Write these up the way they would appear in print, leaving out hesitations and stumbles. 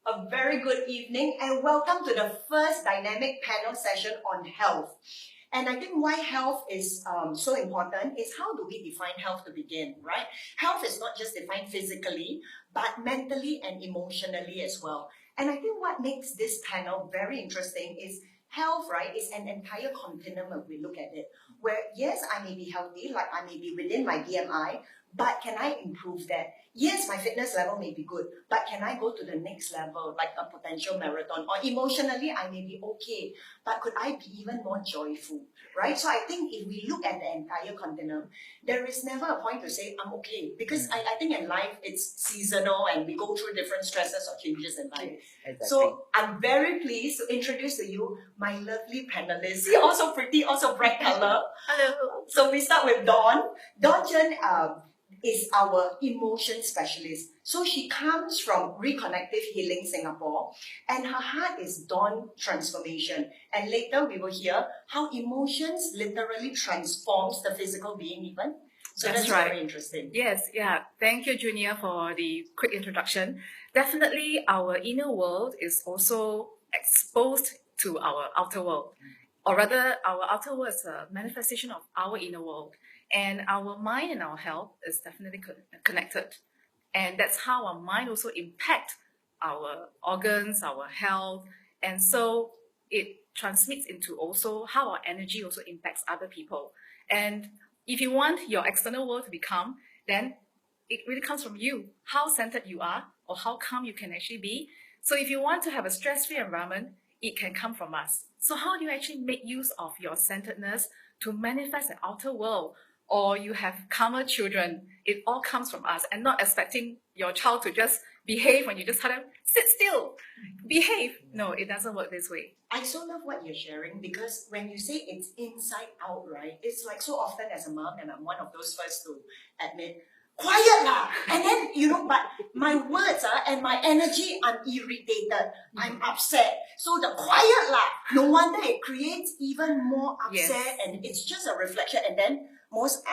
A very good evening and welcome to the first dynamic panel session on health. And I think why health is so important is how do we define health to begin, right? Health is not just defined physically, but mentally and emotionally as well. And I think what makes this panel very interesting is health, right, is an entire continuum if we look at it. Where, yes, I may be healthy, like I may be within my BMI, but can I improve that? Yes, my fitness level may be good, but can I go to the next level, like a potential marathon? Or emotionally, I may be okay, but could I be even more joyful, right? So I think if we look at the entire continuum, there is never a point to say, I'm okay. Because I think in life, it's seasonal and we go through different stresses or changes in life. Exactly. So I'm very pleased to introduce to you my lovely panelists. You're also pretty, also bright color. Hello. So we start with Dawn. Dawn Chen is our emotion specialist. So she comes from Reconnective Healing Singapore and her heart is Dawn Transformation. And later we will hear how emotions literally transforms the physical being even. So that's right. Very interesting. Yes, yeah. Thank you, Junior, for the quick introduction. Definitely our inner world is also exposed to our outer world. Or rather, our outer world is a manifestation of our inner world. And our mind and our health is definitely connected. And that's how our mind also impacts our organs, our health. And so it transmits into also how our energy also impacts other people. And if you want your external world to be calm, then it really comes from you, how centered you are or how calm you can actually be. So if you want to have a stress-free environment, it can come from us. So how do you actually make use of your centeredness to manifest an outer world? Or you have calmer children, it all comes from us and not expecting your child to just behave when you just tell them, sit still, behave. No, it doesn't work this way. I so love what you're sharing because when you say it's inside out, right? It's like so often as a mom, and I'm one of those first to admit, quiet lah. And then, but my words and my energy, I'm irritated, I'm upset. So the quiet lah, no wonder it creates even more upset and it's just a reflection. And then most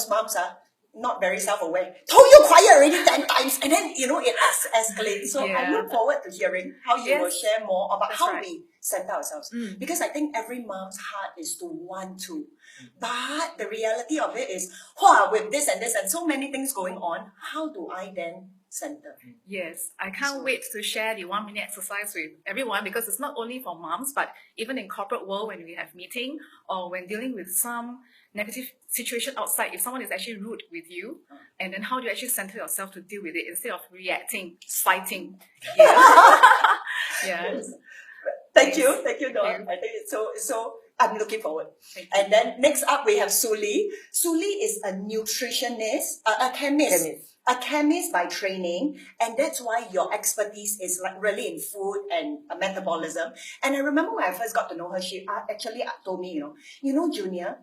moms are not very self-aware. Told you quiet already 10 times and then, it escalates. So I look forward to hearing how you will share more about how we center ourselves. Because I think every mom's heart is to want to. But the reality of it is, with this and this and so many things going on, how do I then center? Yes, I can't wait to share the 1-minute exercise with everyone because it's not only for moms, but even in corporate world when we have meeting or when dealing with some negative situation outside, if someone is actually rude with you, and then how do you actually center yourself to deal with it instead of reacting, fighting? Yes. Thank you, Dawn. I think it's so. I'm looking forward. And then next up we have Suli. Suli is a nutritionist, a chemist. A chemist by training, and that's why your expertise is like really in food and metabolism. And I remember when I first got to know her, she actually told me, Junior,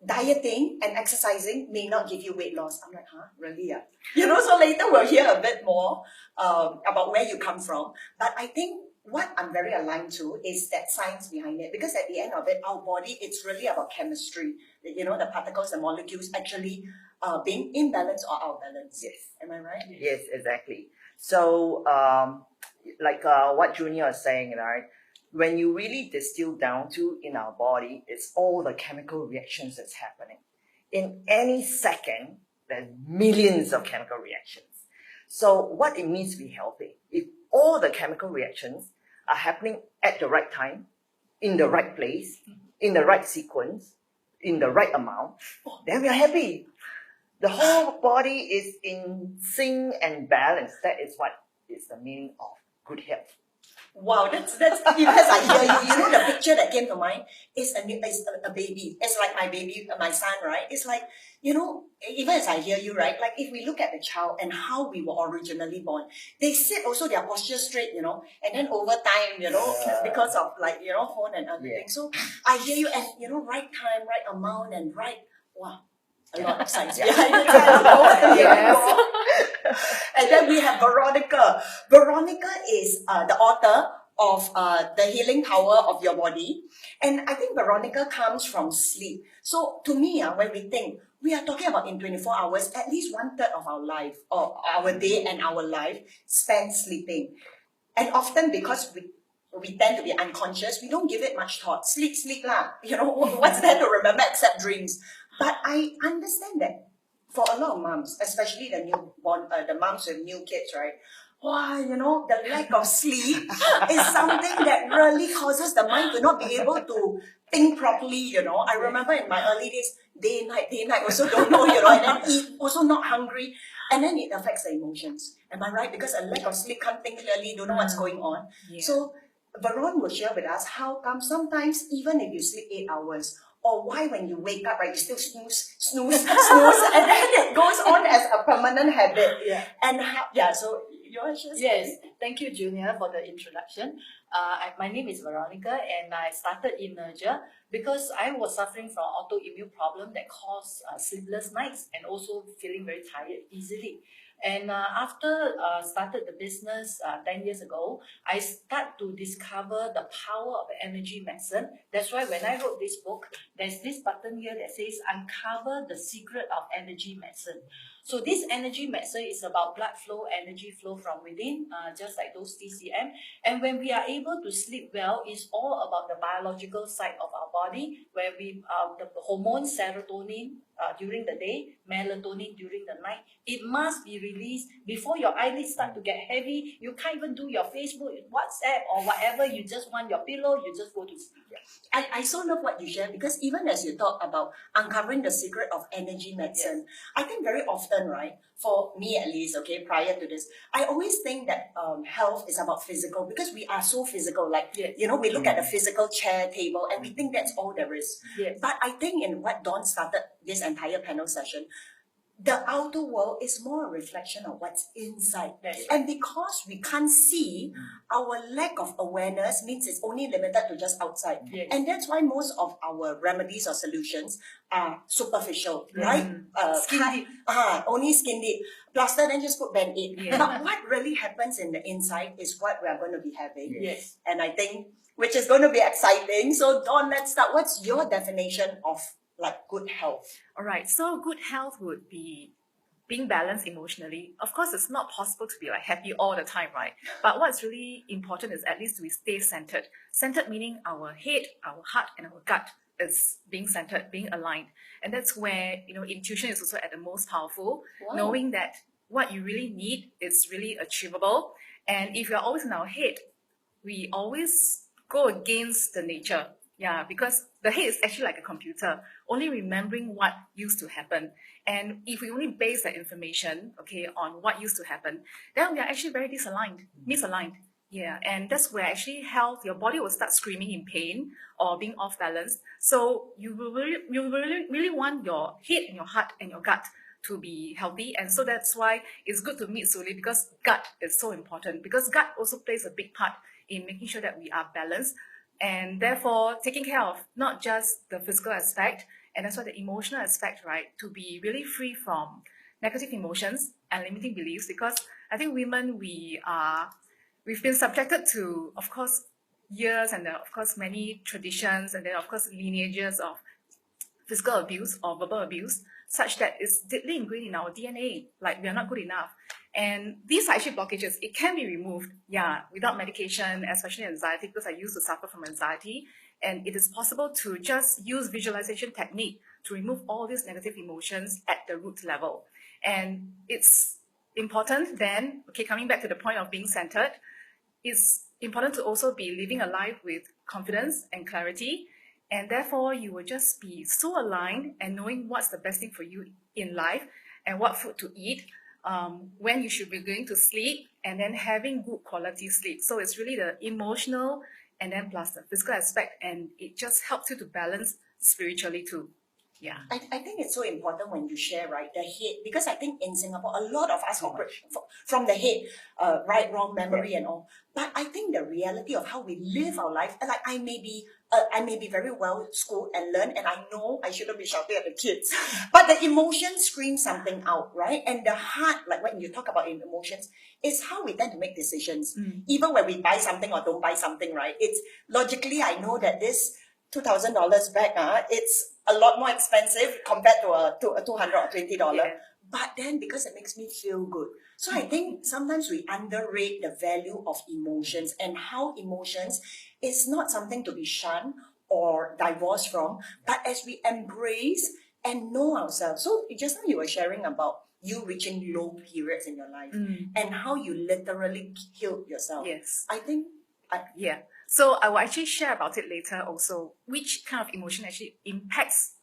dieting and exercising may not give you weight loss. I'm like, really? So later we'll hear a bit more about where you come from. But I think what I'm very aligned to is that science behind it. Because at the end of it, our body, it's really about chemistry. The particles, the molecules actually being in balance or out of balance. Yes. Am I right? Yes, exactly. So, what Junior is saying, right? When you really distill down to in our body, it's all the chemical reactions that's happening. In any second, there's millions of chemical reactions. So what it means to be healthy, if all the chemical reactions are happening at the right time, in the right place, in the right sequence, in the right amount, then we are happy. The whole body is in sync and balance. That is what is the meaning of good health. Wow, that's even as I hear you, the picture that came to mind is a baby. It's like my baby, my son, right? It's like, even as I hear you, right? Like if we look at the child and how we were originally born, they sit also their posture straight, and then over time, because of hormone and everything. So I hear you and, right time, right amount and right, wow. A lot of science behind it. And then we have Veronica. Veronica is the author of the healing power of your body. And I think Veronica comes from sleep. So to me, when we think, we are talking about in 24 hours, at least 1/3 of our life, or our day and our life, spent sleeping. And often because we tend to be unconscious, we don't give it much thought. Sleep, sleep lah. You know, what's there to remember except dreams? But I understand that for a lot of moms, especially the newborn, the moms with new kids, right? Wow, you know, the lack of sleep is something that really causes the mind to not be able to think properly, you know. I remember in my early days, day, night, also don't know, you know, and then eat, also not hungry. And then it affects the emotions. Am I right? Because a lack of sleep, can't think clearly, don't know what's going on. Yeah. So Veron will share with us how come sometimes even if you sleep 8 hours, or why when you wake up, right, you still snooze, and then it goes on as a permanent habit. Yeah. And how, yeah, so you want to share? Yes, thank you, Junior, for the introduction. My name is Veronica, and I started Emerger because I was suffering from autoimmune problem that caused sleepless nights and also feeling very tired easily. And after started the business 10 years ago, I start to discover the power of energy medicine. That's why when I wrote this book, there's this button here that says Uncover the Secret of Energy Medicine. So this energy medicine is about blood flow, energy flow from within, just like those TCM. And when we are able to sleep well, it's all about the biological side of our body, where we the hormone serotonin during the day, melatonin during the night. It must be released before your eyelids start to get heavy. You can't even do your Facebook, WhatsApp, or whatever. You just want your pillow, you just go to sleep. I so love what you share because even as you talk about uncovering the secret of energy medicine, I think very often, right, for me at least, okay, prior to this, I always think that health is about physical because we are so physical. Like, you know, we look at the physical chair, table, and we think that's all there is. Yes. But I think in what Dawn started this entire panel session, the outer world is more a reflection of what's inside. That's And because we can't see, our lack of awareness means it's only limited to just outside. Yes. And that's why most of our remedies or solutions are superficial, right? Skin deep. Only skin deep. Plaster, then just put Band-Aid. Yeah. But what really happens in the inside is what we are going to be having. Yes. And I think, which is going to be exciting. So Dawn, let's start. What's your definition of like good health? All right, so good health would be being balanced emotionally. Of course, it's not possible to be like happy all the time, right? But what's really important is at least we stay centered. Centered meaning our head, our heart, and our gut is being centered, being aligned. And that's where, you know, intuition is also at the most powerful, Wow. knowing that what you really need is really achievable. And if you're always in our head, we always go against the nature. Yeah, because the head is actually like a computer, only remembering what used to happen. And if we only base that information, okay, on what used to happen, then we are actually very misaligned. Yeah, and that's where actually health, your body will start screaming in pain or being off balance. So you will really want your head and your heart and your gut to be healthy. And so that's why it's good to meet Suli, because gut is so important, because gut also plays a big part in making sure that we are balanced. And therefore, taking care of not just the physical aspect, and that's why the emotional aspect, right? To be really free from negative emotions and limiting beliefs, because I think women, we've been subjected to, of course, years and of course many traditions, and then of course lineages of physical abuse or verbal abuse, such that it's deeply ingrained in our DNA, like we are not good enough. And these are actually blockages. It can be removed, yeah, without medication, especially anxiety, because I used to suffer from anxiety. And it is possible to just use visualization technique to remove all these negative emotions at the root level. And it's important then, okay, coming back to the point of being centered, it's important to also be living a life with confidence and clarity. And therefore, you will just be so aligned and knowing what's the best thing for you in life and what food to eat, when you should be going to sleep, and then having good quality sleep. So it's really the emotional and then plus the physical aspect, and it just helps you to balance spiritually too. Yeah. I think it's so important when you share, right, the head, because I think in Singapore, a lot of us operate from the head, right, wrong, memory and all. But I think the reality of how we live our life, like I may be very well schooled and learned, and I know I shouldn't be shouting at the kids, but the emotion screams something out, right? And the heart, like when you talk about emotions, is how we tend to make decisions. Even when we buy something or don't buy something, right? It's logically, I know that this $2,000 bag, it's a lot more expensive compared to a $200 or $20. Yeah. But then because it makes me feel good. So I think sometimes we underrate the value of emotions and how emotions is not something to be shunned or divorced from, but as we embrace and know ourselves. So just now you were sharing about you reaching low periods in your life and how you literally healed yourself. Yes. I think Yeah. So I will actually share about it later also, which kind of emotion actually impacts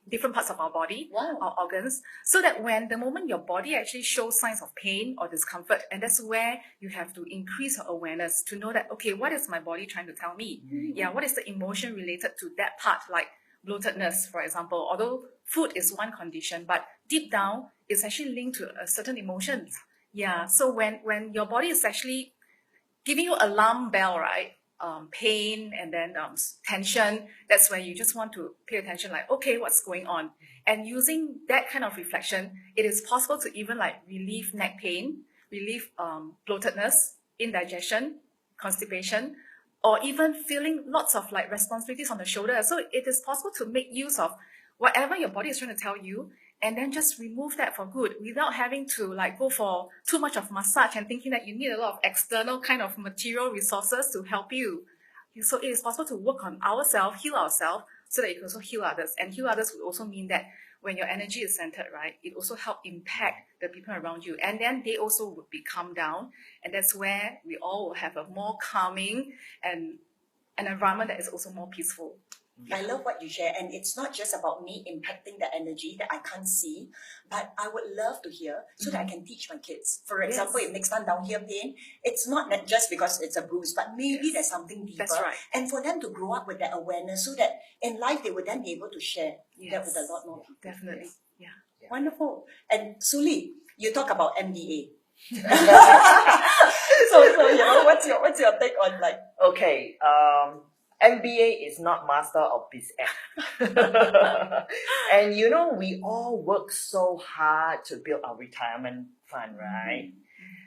different parts of our body, Wow. our organs, so that when the moment your body actually shows signs of pain or discomfort, and that's where you have to increase your awareness to know that, okay, what is my body trying to tell me? Yeah, what is the emotion related to that part, like bloatedness, for example, although food is one condition, but deep down, it's actually linked to a certain emotions. Yeah, so when your body is actually giving you alarm bell, right? Pain and then tension, that's when you just want to pay attention, like, okay, what's going on? And using that kind of reflection, it is possible to even like relieve neck pain, relieve bloatedness, indigestion, constipation, or even feeling lots of like responsibilities on the shoulder. So it is possible to make use of whatever your body is trying to tell you, and then just remove that for good without having to like go for too much of massage and thinking that you need a lot of external kind of material resources to help you. So it is possible to work on ourselves, heal ourselves, so that you can also heal others. And heal others would also mean that when your energy is centered, right, it also helps impact the people around you. And then they also would be calmed down. And that's where we all will have a more calming and an environment that is also more peaceful. I love what you share, and it's not just about me impacting the energy that I can't see, but I would love to hear so that I can teach my kids. For example, if next time down here pain, it's not just because it's a bruise, but maybe there's something deeper. That's right. And for them to grow up with that awareness so that in life they would then be able to share that with a lot more people. Definitely. Yeah. Wonderful. And Suli, you talk about MBA. so what's your take on like? Okay, MBA is not Master of BizX. And we all work so hard to build our retirement fund, right?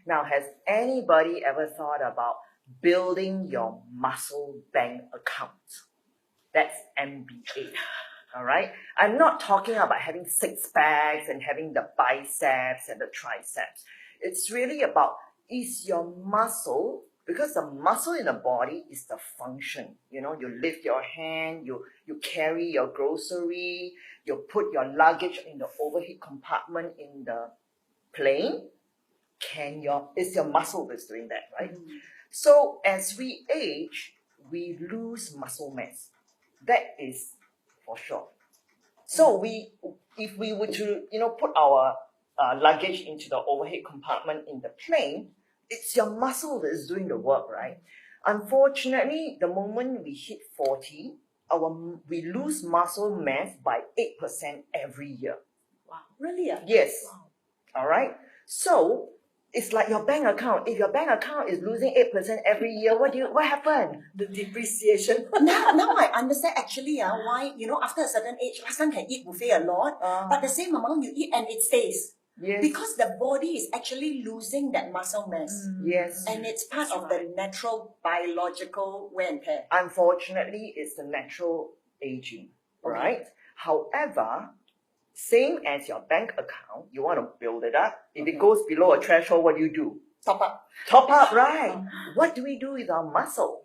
Now, has anybody ever thought about building your muscle bank account? That's MBA. All right? I'm not talking about having six packs and having the biceps and the triceps. It's really about, is your muscle, because the muscle in the body is the function. You lift your hand, you carry your grocery, you put your luggage in the overhead compartment in the plane. It's your muscle that's doing that, right? So as we age, we lose muscle mass. That is for sure. So if we were to, put our luggage into the overhead compartment in the plane, it's your muscle that is doing the work, right? Unfortunately, the moment we hit 40, we lose muscle mass by 8% every year. Wow, really? Yes. Wow. All right. So it's like your bank account. If your bank account is losing 8% every year, what happened? The depreciation. now I understand actually why after a certain age, last time can eat buffet a lot, but the same amount you eat and it stays. Yes. Because the body is actually losing that muscle mass. Yes. And it's part of the natural biological wear and tear. Unfortunately, it's the natural aging, right? However, same as your bank account, you want to build it up. If it goes below a threshold, what do? Top up. Top up, right? What do we do with our muscle,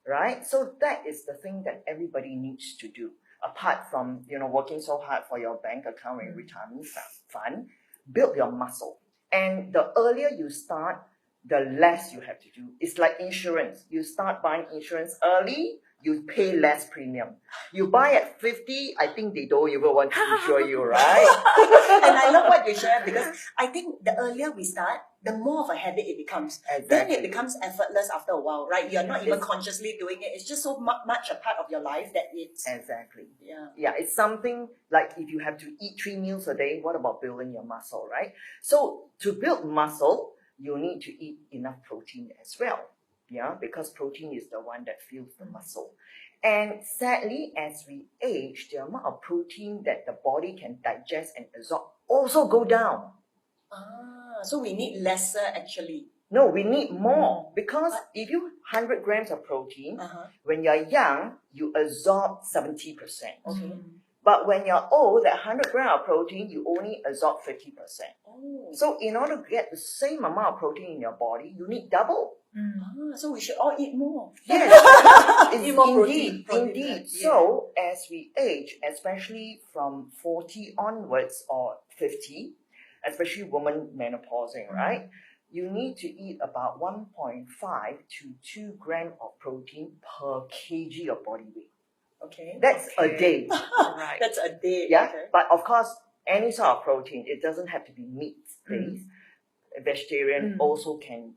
right? So that is the thing that everybody needs to do. Apart from, working so hard for your bank account and retirement fund, build your muscle. And the earlier you start, the less you have to do. It's like insurance. You start buying insurance early, you pay less premium. You buy at 50, I think they don't even want to insure you, right? And I love what you share because I think the earlier we start, the more of a habit it becomes. Exactly. Then it becomes effortless after a while, right? You're not even It's- consciously doing it. It's just so much a part of your life that it's, Exactly. yeah. Yeah, it's something like if you have to eat 3 meals a day, what about building your muscle, right? So to build muscle, you need to eat enough protein as well. Yeah, because protein is the one that fuels the muscle. And sadly, as we age, the amount of protein that the body can digest and absorb also go down. So we need lesser actually. No, we need more because if you 100 grams of protein, when you're young, you absorb 70%. Okay. But when you're old, that 100 grams of protein, you only absorb 50%. Oh. So in order to get the same amount of protein in your body, you need double. So we should all eat more. Yes, Eat more protein. indeed. So as we age, especially from 40 onwards or 50, especially women menopausing, right? You need to eat about 1.5 to 2 grams of protein per kg of body weight. Okay. That's a day. Right. That's a day. Yeah, Okay. but of course, any sort of protein, it doesn't have to be meat-based. Vegetarian also can,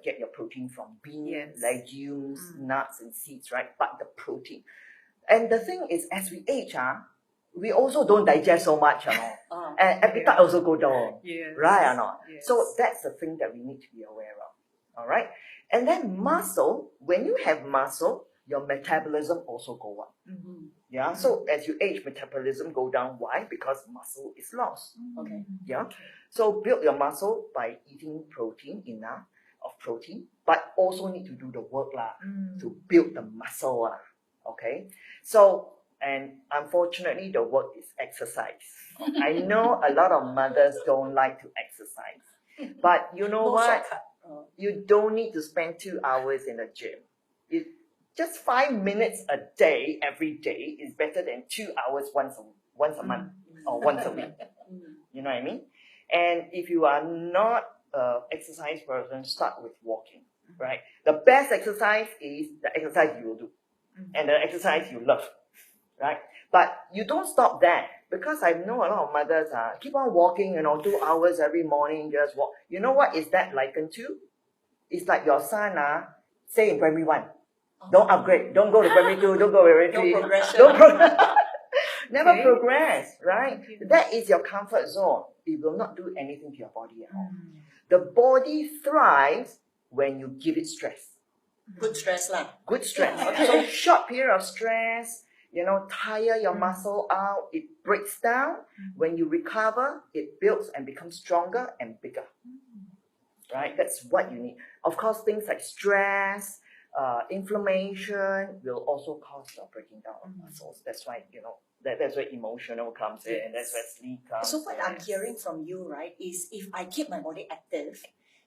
get your protein from beans, legumes, nuts, and seeds, right? But the protein. And the thing is, as we age, we also don't digest so much, and appetite also go down, right or not? Yes. So that's the thing that we need to be aware of, all right? And then muscle, when you have muscle, your metabolism also go up. Yeah, so as you age, metabolism go down. Why? Because muscle is lost. Okay. Yeah, so build your muscle by eating protein, enough of protein, but also need to do the work to build the muscle. Okay, so and unfortunately, the work is exercise. I know a lot of mothers don't like to exercise, but you know No what? shortcut. You don't need to spend 2 hours in the gym. Just 5 minutes a day, every day, is better than 2 hours once a month or once a week. You know what I mean? And if you are not an exercise person, start with walking, right? The best exercise is the exercise you will do and the exercise you love, right? But you don't stop there because I know a lot of mothers keep on walking, 2 hours every morning, just walk. You know what is that likened to? It's like your son, stay in primary 1. Don't upgrade. Don't go to primary 2. Don't go to primary 3. No progression. Don't never progress, right? That is your comfort zone. It will not do anything to your body at all. The body thrives when you give it stress. Good stress lah. Good stress. Okay. So short period of stress, tire your muscle out. It breaks down. When you recover, it builds and becomes stronger and bigger. Right? That's what you need. Of course, things like stress, inflammation will also cause the breaking down of muscles. That's why, that's where emotional comes in, and that's where sleep comes So what in. I'm hearing from you, right, is if I keep my body active,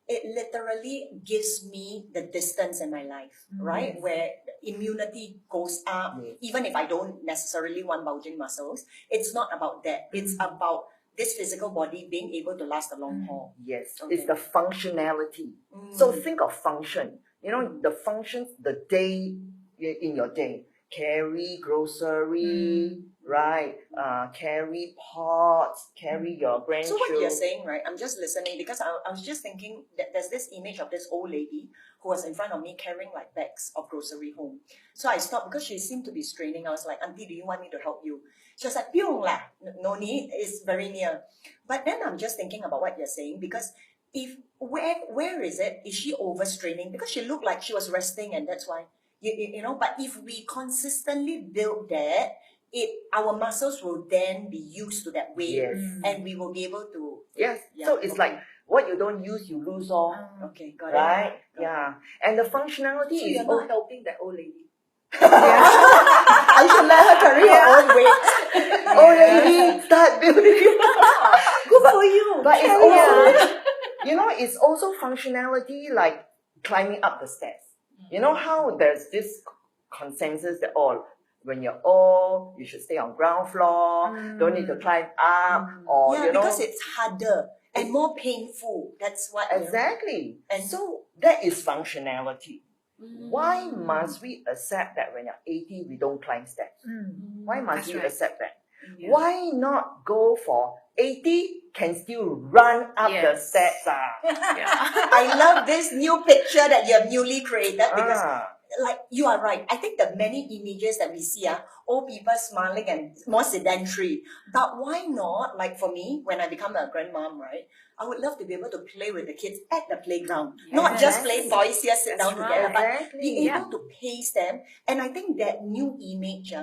it literally gives me the distance in my life, right? Where the immunity goes up, even if I don't necessarily want bulging muscles. It's not about that. It's about this physical body being able to last a long haul. Yes, Okay. it's the functionality. So think of function. The functions, the day in your day. Carry grocery, right? Carry pots, carry your grandchildren. So what you're saying, right? I'm just listening because I was just thinking that there's this image of this old lady who was in front of me carrying like bags of grocery home. So I stopped because she seemed to be straining. I was like, Auntie, do you want me to help you? She was like, Pyong lah, no need, it's very near. But then I'm just thinking about what you're saying because if where is it? Is she overstraining? Because she looked like she was resting and that's why. But if we consistently build that, our muscles will then be used to that weight, and we will be able to. Yes. Yeah, So it's like what you don't use, you lose all. Okay, got Right? it. Got Yeah. And the functionality So is you're not helping that old lady. I should let her carry her own weight. old lady, start building. Good for you. But it's Carry on. also, it's also functionality like climbing up the stairs. You know how there's this consensus that when you're old, you should stay on ground floor, don't need to climb up, or because it's harder and more painful. That's what. Exactly. And so that is functionality. Why must we accept that when you're 80, we don't climb steps? Why must we accept that? Yeah. Why not go for 80 can still run up the Yes. steps. Yeah. I love this new picture that you have newly created because Ah. like you are right. I think the many images that we see are old people smiling and more sedentary. But why not? Like for me, when I become a grandmom, right? I would love to be able to play with the kids at the playground. Not just play Exactly. toys here, sit That's down together, right. but Exactly. be able to pace them. And I think that new image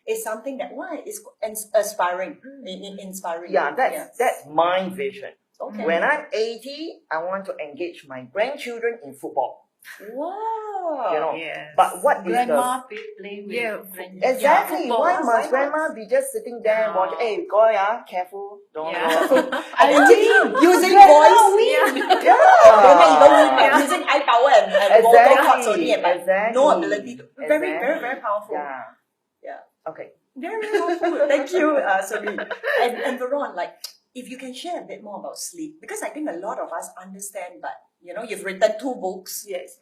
is something that is inspiring. Inspiring. Yeah, that's my vision. Okay. When I'm 80, I want to engage my grandchildren in football. Wow. You know, Yes. but what is Grandma playing with Yeah, grandchildren. Exactly. football. Why Why must not? grandma be just sitting there and watch? No. Hey, go careful. Don't Yeah. go. And then using Grandma voice. win. Don't even win, but Yeah. using eye power and vocal cords only, Exactly. but Exactly. no ability to. Very, very, very powerful. Yeah. Yeah. Okay. Very, very powerful. Thank you, Suri. And Veron, like, if you can share a bit more about sleep, because I think a lot of us understand, but you've written 2 books. Yes.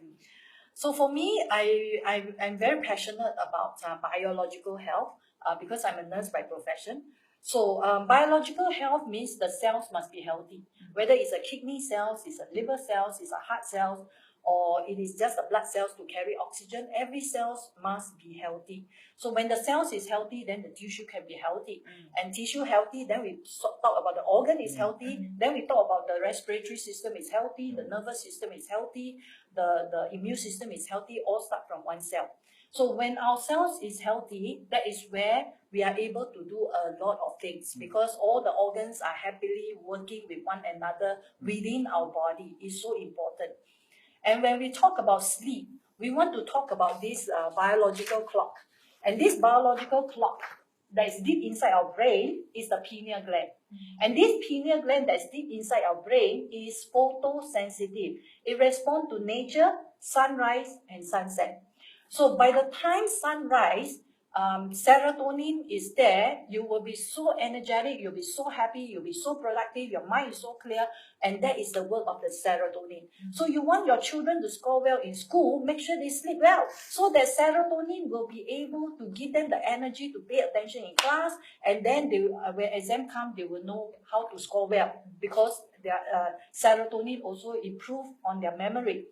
So for me, I'm very passionate about biological health because I'm a nurse by profession. So biological health means the cells must be healthy, whether it's a kidney cells, it's a liver cells, it's a heart cells, or it is just the blood cells to carry oxygen. Every cells must be healthy. So when the cells is healthy, then the tissue can be healthy. And tissue healthy, then we talk about the organ is healthy. Then we talk about the respiratory system is healthy, the nervous system is healthy, the immune system is healthy, all start from one cell. So when our cells is healthy, that is where we are able to do a lot of things because all the organs are happily working with one another within our body is so important. And when we talk about sleep, we want to talk about this biological clock. And this biological clock that is deep inside our brain is the pineal gland. And this pineal gland that is deep inside our brain is photosensitive. It responds to nature, sunrise, and sunset. So by the time sunrise, serotonin is there, you will be so energetic, you'll be so happy, you'll be so productive, your mind is so clear, and that is the work of the serotonin. So you want your children to score well in school, make sure they sleep well, so that serotonin will be able to give them the energy to pay attention in class, and then they, when exam comes, they will know how to score well, because their serotonin also improve on their memory.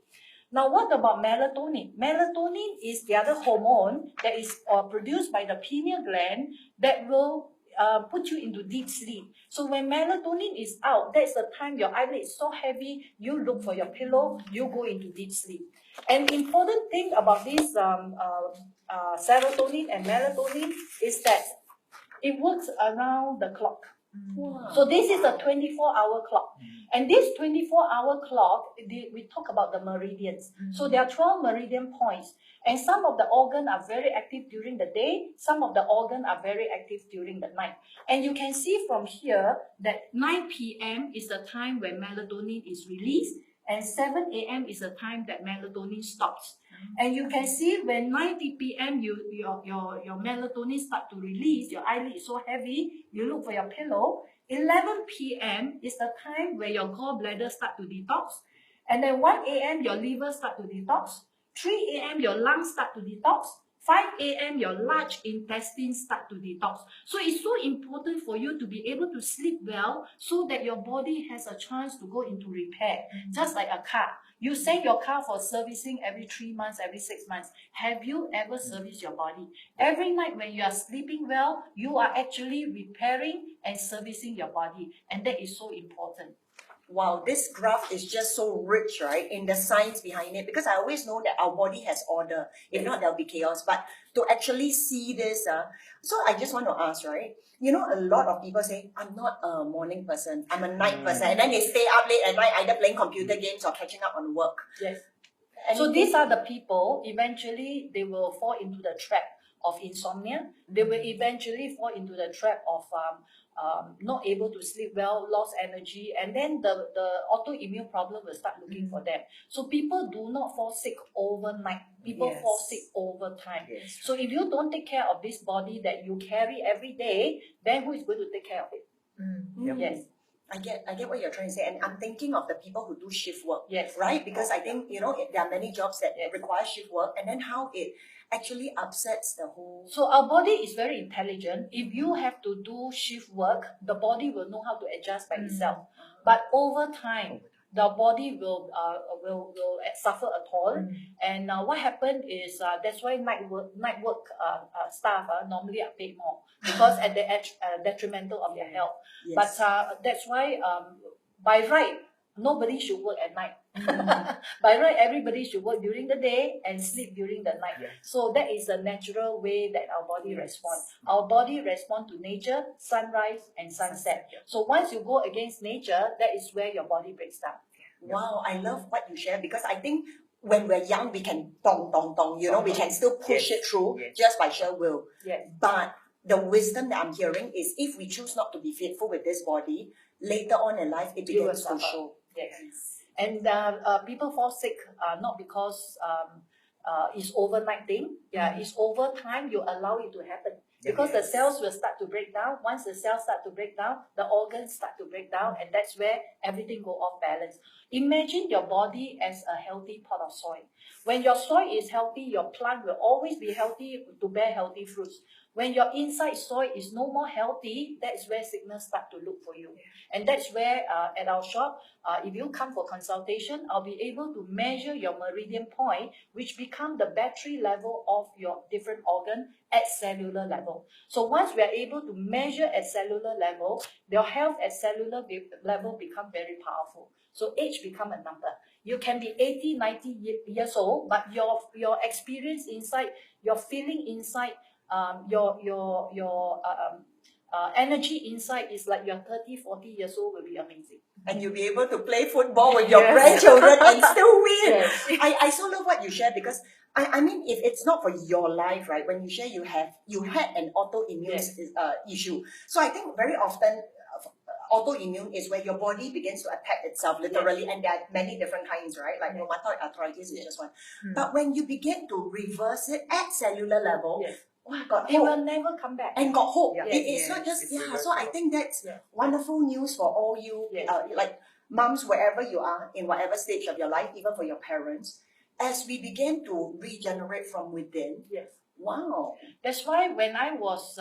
Now, what about melatonin? Melatonin is the other hormone that is produced by the pineal gland that will put you into deep sleep. So when melatonin is out, that's the time your eyelid is so heavy, you look for your pillow, you go into deep sleep. And important thing about this serotonin and melatonin is that it works around the clock. Wow. So this is a 24-hour clock. And this 24-hour clock, we talk about the meridians. So there are 12 meridian points. And some of the organs are very active during the day. Some of the organs are very active during the night. And you can see from here that 9 p.m. is the time when melatonin is released. And 7 a.m. is the time that melatonin stops. And you can see when 9 p.m. your melatonin start to release, your eyelid is so heavy, you look for your pillow. 11 p.m. is the time where your gallbladder start to detox. And then 1 a.m. your liver start to detox. 3 a.m. your lungs start to detox. 5 a.m. your large intestine start to detox. So it's so important for you to be able to sleep well so that your body has a chance to go into repair. Just like a car. You send your car for servicing every 3 months, every 6 months. Have you ever serviced your body? Every night when you are sleeping well, you are actually repairing and servicing your body. And that is so important. Wow, this graph is just so rich, right, in the science behind it, because I always know that our body has order. If not, there'll be chaos. But to actually see this, so I just want to ask, right, a lot of people say, I'm not a morning person, I'm a night person, and then they stay up late at night either playing computer games or catching up on work. Yes. So these are the people, eventually they will fall into the trap of insomnia. They will eventually fall into the trap of not able to sleep well, lost energy, and then the autoimmune problem will start looking for them. So people do not fall sick overnight. People fall sick over time. Yes. So if you don't take care of this body that you carry every day, then who is going to take care of it? Yep. Yes. I get what you're trying to say, and I'm thinking of the people who do shift work, Yes. right? Because I think there are many jobs that require shift work, and then how it actually upsets the whole. So our body is very intelligent. If you have to do shift work, the body will know how to adjust by itself. But over time, the body will suffer a toll. And what happened is that's why night work staff normally are paid more because at the detrimental of their health. Yes. But that's why by right, nobody should work at night. By right, everybody should work during the day and sleep during the night. Yes. So that is the natural way that our body responds. Our body responds to nature, sunrise and sunset. So once you go against nature, that is where your body breaks down. Wow, I love what you share because I think when we're young, we can we can still push it through just by sheer will. Yes. But the wisdom that I'm hearing is if we choose not to be faithful with this body, later on in life, it You will begins to suffer. show. Yes. And people fall sick not because it's overnight thing. Yeah, it's over time you allow it to happen. Because the cells will start to break down. Once the cells start to break down, the organs start to break down, and that's where everything go off balance. Imagine your body as a healthy pot of soil. When your soil is healthy, your plant will always be healthy to bear healthy fruits. When your inside soil is no more healthy, that's where sickness start to look for you. And that's where at our shop, if you come for consultation, I'll be able to measure your meridian point, which become the battery level of your different organ at cellular level. So once we are able to measure at cellular level, your health at cellular level become very powerful. So age become a number. You can be 80, 90 years old, but your experience inside, your feeling inside, your energy inside is like you're 30, 40 years old will be amazing. And you'll be able to play football with your grandchildren and still win. Yes. I so love what you share because I mean, if it's not for your life, right? When you share, you had an autoimmune issue. So I think very often autoimmune is where your body begins to attack itself literally, and there are many different kinds, right? Like rheumatoid arthritis is just one. But when you begin to reverse it at cellular level, oh, I got It hope. will never come back. And got hope. Yeah. It's not just, so I think that's wonderful news for all you, Yes. like moms, wherever you are, in whatever stage of your life, even for your parents, as we begin to regenerate from within. Yes. Wow. That's why when I was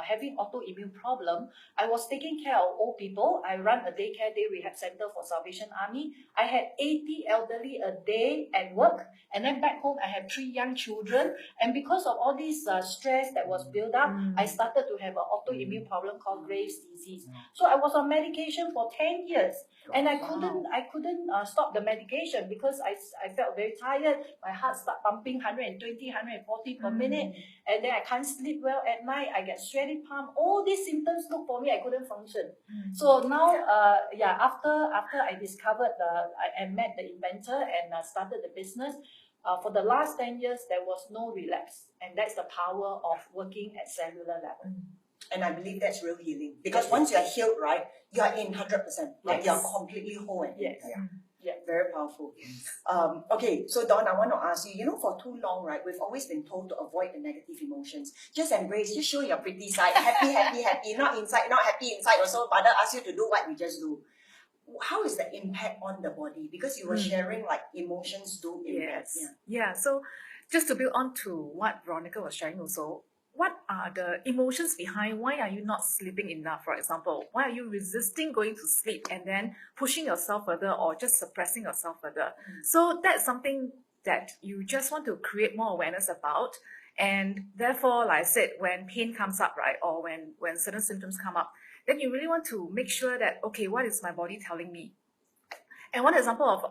having autoimmune problem, I was taking care of old people. I run a daycare day rehab center for Salvation Army. I had 80 elderly a day at work, and then back home I had 3 young children. And because of all this stress that was built up, I started to have an autoimmune problem called Graves' disease. So I was on medication for 10 years, and I couldn't stop the medication because I felt very tired. My heart started pumping 120, 140 per minute. And then I can't sleep well at night. I get sweaty palm. All these symptoms look for me. I couldn't function. So now, after I discovered I met the inventor and started the business. For the last 10 years, there was no relapse, and that's the power of working at cellular level. And I believe that's real healing because once you are healed, right, you are in 100%. Like you are completely whole. And very powerful. Okay, so Dawn, I want to ask you, for too long, right, we've always been told to avoid the negative emotions. Just embrace, just show your pretty side. Happy, happy, happy. Not inside, not happy inside. Also, mother asks you to do what you just do. How is the impact on the body? Because you were sharing like emotions do impact. So just to build on to what Veronica was sharing also, what are the emotions behind why are you not sleeping enough, for example? Why are you resisting going to sleep and then pushing yourself further or just suppressing yourself further? So that's something that you just want to create more awareness about. And therefore, like I said, when pain comes up, right, or when certain symptoms come up, then you really want to make sure that, okay, what is my body telling me? And one example of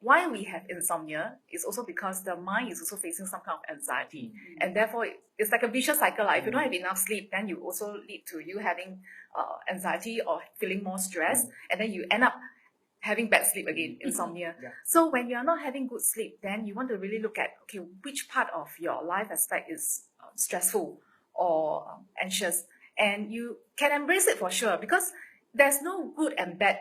why we have insomnia is also because the mind is also facing some kind of anxiety. And therefore, it's like a vicious cycle. Like if you don't have enough sleep, then you also lead to you having anxiety or feeling more stress. And then you end up having bad sleep again, insomnia. So when you're not having good sleep, then you want to really look at, okay, which part of your life aspect is stressful or anxious. And you can embrace it for sure because there's no good and bad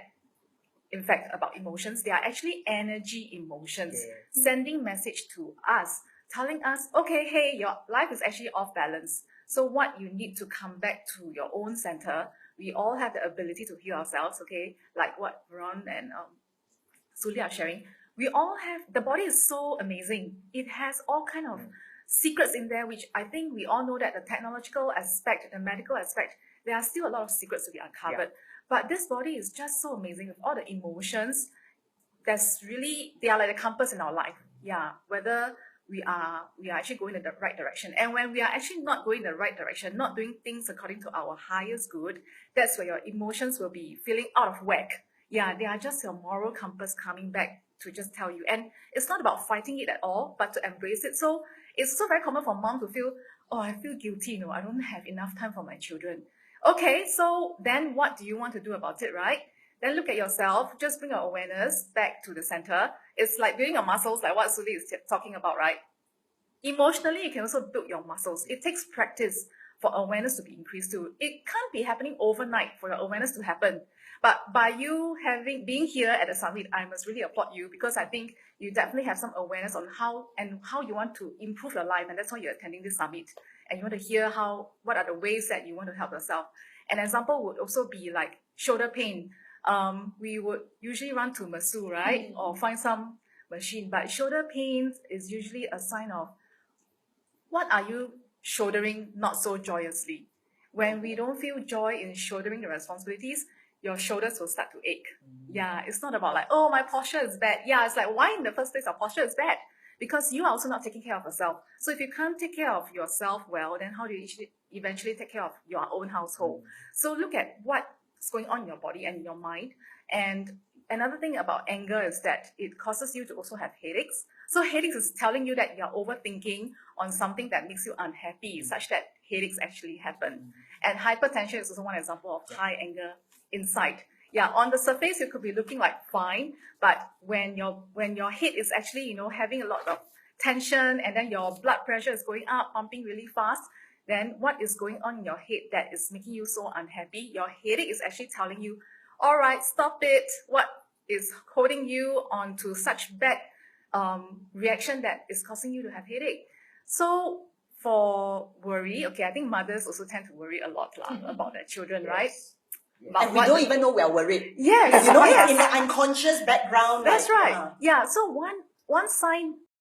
in fact about emotions. They are actually energy emotions sending message to us, telling us, okay, hey, your life is actually off balance. So what you need to come back to your own center. We all have the ability to heal ourselves, okay? Like what Ron and Suli are sharing. We all have, the body is so amazing. It has all kind of secrets in there, which I think we all know that the technological aspect, the medical aspect, there are still a lot of secrets to be uncovered. But this body is just so amazing with all the emotions. They are like the compass in our life. Yeah, whether we are actually going in the right direction. And when we are actually not going in the right direction, not doing things according to our highest good, that's where your emotions will be feeling out of whack. Yeah, they are just your moral compass coming back to just tell you. And it's not about fighting it at all, but to embrace it. So it's so very common for mom to feel, oh, I feel guilty, I don't have enough time for my children. Okay, so then what do you want to do about it, right? Then look at yourself, just bring your awareness back to the center. It's like building your muscles, like what Suli is talking about, right? Emotionally, you can also build your muscles. It takes practice for awareness to be increased too. It can't be happening overnight for your awareness to happen. But by you being here at the summit, I must really applaud you, because I think you definitely have some awareness on how you want to improve your life, and that's why you're attending this summit. And you want to hear what are the ways that you want to help yourself. An example would also be like shoulder pain. We would usually run to Masu, right? Or find some machine. But shoulder pain is usually a sign of what are you shouldering not so joyously. When we don't feel joy in shouldering the responsibilities, your shoulders will start to ache. Yeah, it's not about like, oh, my posture is bad. Yeah, it's like, why in the first place your posture is bad? Because you are also not taking care of yourself. So if you can't take care of yourself well, then how do you eventually take care of your own household? So look at what's going on in your body and in your mind. And another thing about anger is that it causes you to also have headaches. So headaches is telling you that you're overthinking on something that makes you unhappy, such that headaches actually happen. And hypertension is also one example of high anger inside. Yeah, on the surface it could be looking like fine, but when your head is actually having a lot of tension, and then your blood pressure is going up, pumping really fast, then what is going on in your head that is making you so unhappy? Your headache is actually telling you, all right, stop it. What is holding you on to such bad reaction that is causing you to have headache? So for worry, okay, I think mothers also tend to worry a lot about their children, right? And we don't even know we are worried. Yes, It's in the unconscious background. That's right. Yeah. So one sign